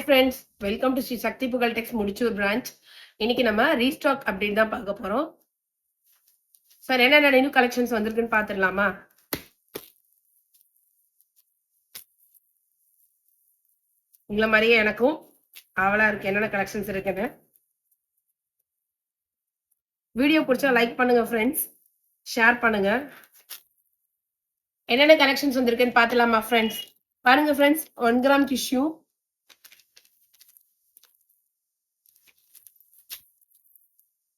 Friends, welcome to Sri சக்தி புகழ் டெக்ஸ் Mudichur branch. இன்னைக்கு நம்ம ரீஸ்டாக் அப்படின்னு தான் பார்க்க போறோம். சார் என்னென்ன நியூ கலெக்ஷன்ஸ் வந்திருக்குன்னு பார்த்துடலாமா? உங்களை மாதிரியே எனக்கும் அவளா இருக்கு என்னென்ன கலெக்ஷன்ஸ் இருக்குன்னு. வீடியோ பிடிச்சா லைக் பண்ணுங்க ஃப்ரெண்ட்ஸ், ஷேர் பண்ணுங்க. என்னென்ன கலெக்ஷன்ஸ் வந்திருக்குன்னு பார்த்துலாமா ஃப்ரெண்ட்ஸ்? பாருங்க friends, 1 gram tissue,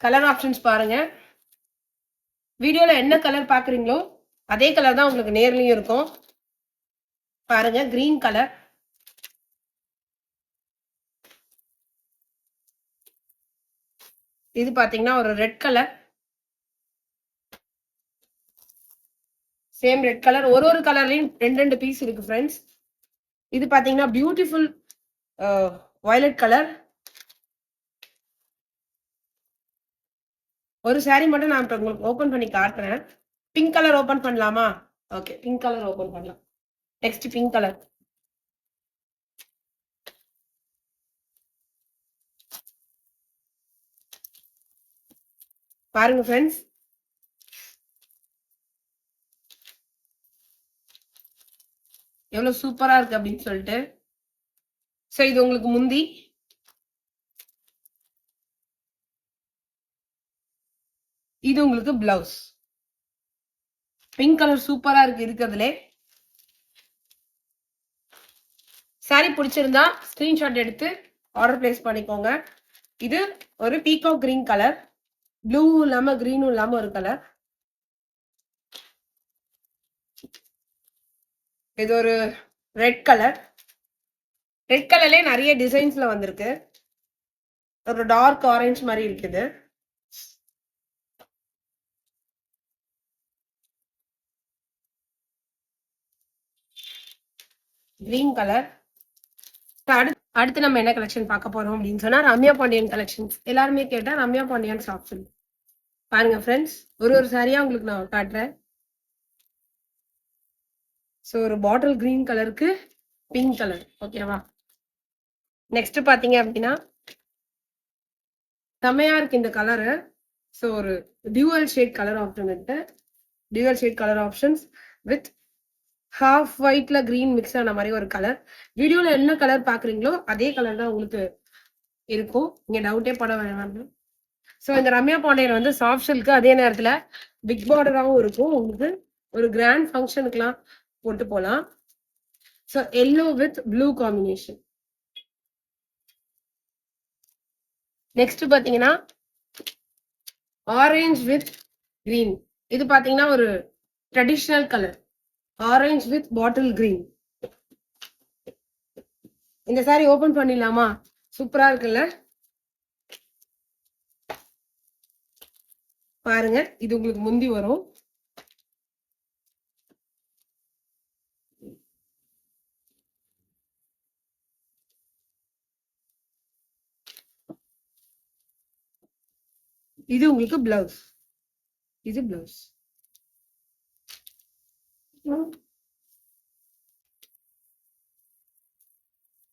colour options பாருங்க. வீடியோல என்ன கலர் பாக்குறீங்களோ அதே கலர் தான் உங்களுக்கு நேர்லயும் இருக்கும். பாருங்க, கிரீன் கலர், இது பாத்தீங்கன்னா ஒரு red colour, same red colour. ஒரு கலர்லயும் ரெண்டு பீஸ் இருக்கு ஃப்ரெண்ட்ஸ். இது பாத்தீங்கன்னா பியூட்டிஃபுல் வயலட் கலர். ஒரு சாரி மட்டும் நான் உங்களுக்கு ஓபன் பண்ணி காட்டுறேன். பிங்க் கலர் ஓபன் பண்ணலாமா? ஓகே, பிங்க் கலர் ஓபன் பண்ணலாம். Next pink colour. பாருங்க ஃப்ரெண்ட்ஸ், எவ்வளவு சூப்பரா இருக்கு அப்படின்னு சொல்லிட்டு. சோ இது உங்களுக்கு முந்தி, இது உங்களுக்கு பிளவுஸ். பிங்க் கலர் சூப்பரா இருக்கு இருக்கிறதுல. சாரி பிடிச்சிருந்தா ஸ்கிரீன்ஷாட் எடுத்து ஆர்டர் பிளேஸ் பண்ணிக்கோங்க. இது ஒரு பீகாக் கிரீன் கலர், ப்ளூ இல்லாம கிரீனும் இல்லாம ஒரு கலர். இது ஒரு ரெட் கலர். ரெட் கலர்லயே நிறைய டிசைன்ஸ்ல வந்திருக்கு. ஒரு டார்க் ஆரஞ்சு மாதிரி இருக்குது. Green colour. அடுத்து நம்ம என்ன கலெக்ஷன் பார்க்க போறோம் அப்படின்னு சொன்னா ரம்யா பாண்டியன் கலெக்ஷன்ஸ். எல்லாருமே கேட்டா ரம்யா பாண்டியன் ஷாப்ஸ். பாருங்க ஃப்ரெண்ட்ஸ், ஒரு சாரியா உங்களுக்கு நான் காட்டுறேன். ஸோ ஒரு பாட்டில் கிரீன் கலருக்கு பிங்க் கலர், ஓகேவா? நெக்ஸ்ட் பாத்தீங்க அப்படின்னா செமையா இருக்கு இந்த கலரு. ஸோ ஒரு டியூவல் ஷேட் கலர் ஆப்ஷன் இருக்கு. Dual shade colour options with half ஒயிட்ல கிரீன் மிக்ஸ் ஆன மாதிரி ஒரு கலர். வீடியோல என்ன கலர் பாக்குறீங்களோ அதே கலர் தான் உங்களுக்கு இருக்கும், இங்க டவுட்டே பட வேணாம். ஸோ இந்த ரம்யா பாண்டியன் வந்து சாஃப்ட் சில்க்கு, அதே நேரத்துல பிக் பார்டராகவும் இருக்கும். உங்களுக்கு ஒரு கிராண்ட் ஃபங்க்ஷனுக்குலாம் போட்டு போகலாம். So yellow with blue combination. Next பாத்தீங்கன்னா ஆரஞ்சு வித் கிரீன். இது பாத்தீங்கன்னா ஒரு traditional colour, orange with bottle green. இந்த சாரி ஓபன் பண்ணிடலாமா? சூப்பரா இருக்குல்ல? பாருங்க, இது உங்களுக்கு முந்தி வரும். இது உங்களுக்கு பிளவுஸ். இது பிளவுஸ்.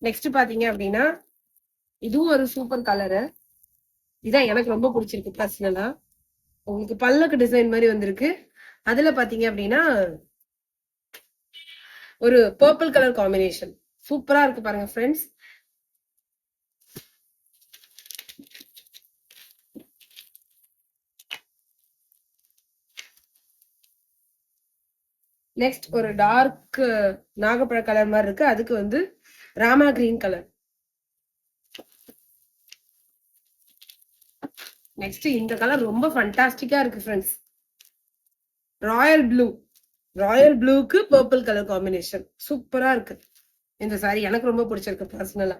நெக்ஸ்ட் பாத்தீங்க அப்படின்னா இதுவும் ஒரு சூப்பர் கலரு. இதான் எனக்கு ரொம்ப பிடிச்சிருக்கு பர்சனலா. உங்களுக்கு பல்லக்கு டிசைன் மாதிரி வந்திருக்கு. அதுல பாத்தீங்க அப்படின்னா ஒரு பர்பிள் கலர் காம்பினேஷன் சூப்பரா இருக்கு பாருங்க ஃப்ரெண்ட்ஸ். நெக்ஸ்ட் ஒரு டார்க் நாகப்பழ கலர் மாதிரி இருக்கு, அதுக்கு வந்து ராமா கிரீன் கலர். நெக்ஸ்ட் இந்த கலர் ரொம்ப ஃபண்டாஸ்டிக்கா இருக்கு ஃப்ரெண்ட்ஸ். ராயல் ப்ளூ, ராயல் ப்ளூக்கு பர்பிள் கலர் காம்பினேஷன் சூப்பரா இருக்கு. இந்த சாரி எனக்கு ரொம்ப பிடிச்சிருக்கு பர்சனலா.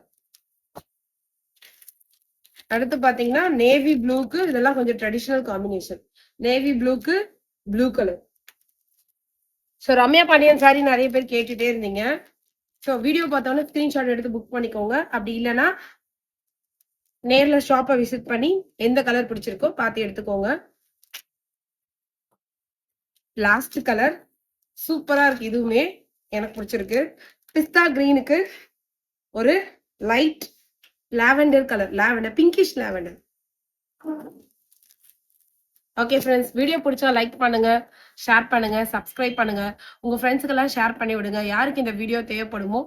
அடுத்து பாத்தீங்கன்னா நேவி ப்ளூக்கு, இதெல்லாம் கொஞ்சம் ட்ரெடிஷனல் காம்பினேஷன். நேவி ப்ளூக்கு blue colour. So Ramya Pandian saree நிறைய பேர் கேட்டுட்டே இருந்தீங்க. ஸோ வீடியோ பார்த்தோன்னே ஸ்கிரீன்ஷாட் எடுத்து புக் பண்ணிக்கோங்க. அப்படி இல்லைன்னா நேர்ல ஷாப்பை விசிட் பண்ணி எந்த கலர் பிடிச்சிருக்கோ பார்த்து எடுத்துக்கோங்க. லாஸ்ட் கலர் சூப்பரா இருக்கு, இதுவுமே எனக்கு பிடிச்சிருக்கு. பிஸ்தா கிரீனுக்கு ஒரு light lavender colour, lavender, pinkish lavender. Okay friends, video பிடிச்சா லைக் பண்ணுங்க, ஷேர் பண்ணுங்க, சப்ஸ்கிரைப் பண்ணுங்க. உங்க ஃப்ரெண்ட்ஸுக்கெல்லாம் ஷேர் பண்ணி விடுங்க. யாருக்கு இந்த வீடியோ தேவைப்படுமோ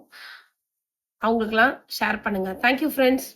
அவங்களுக்கெல்லாம் ஷேர் பண்ணுங்க. Thank you friends.